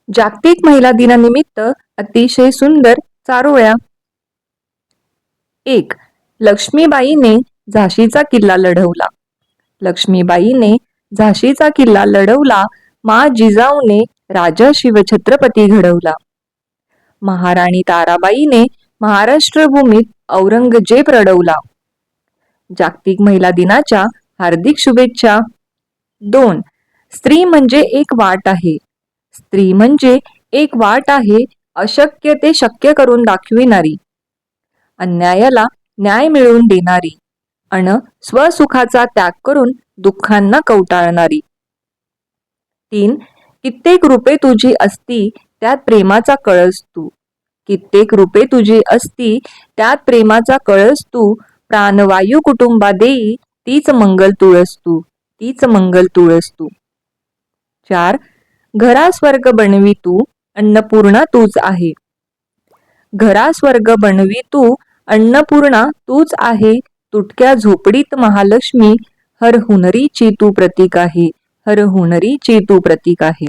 जागतिक महिला दिनानिमित्त अतिशय सुंदर चारोळ्या. 1. लक्ष्मीबाईने झाशीचा किल्ला लढवला. लक्ष्मीबाईने झाशीचा किल्ला लढवला. मा जिजाऊने राजा शिवछत्रपती घडवला. महाराणी ताराबाईने महाराष्ट्र भूमीत औरंगजेब रडवला. जागतिक महिला दिनाच्या हार्दिक शुभेच्छा. 2. स्त्री म्हणजे एक वाट आहे. स्त्री म्हणजे एक वाट आहे, अशक्य ते शक्य करून दाखविणारी, अन्यायाला न्याय मिळवून देणारी, स्वसुखाचा त्याग करून दुःखांना कवटाळणारी. 3. कित्येक रूपे तुझी असती त्यात प्रेमाचा कळस तू. कित्येक रूपे तुझी असती त्यात प्रेमाचा कळस तू. प्राणवायू कुटुंबा देई तीच मंगल तुळस तू. तीच मंगल तुळस तू. 4. घरा स्वर्ग बनवी तू, अन्नपूर्णा तूच आहे. घरा स्वर्ग बनवी तू, अन्नपूर्णा तूच आहे. तुटक्या झोपडीत महालक्ष्मी, हर हुनरीची तू प्रतीक आहे. हर हुनरीची तू प्रतीक आहे.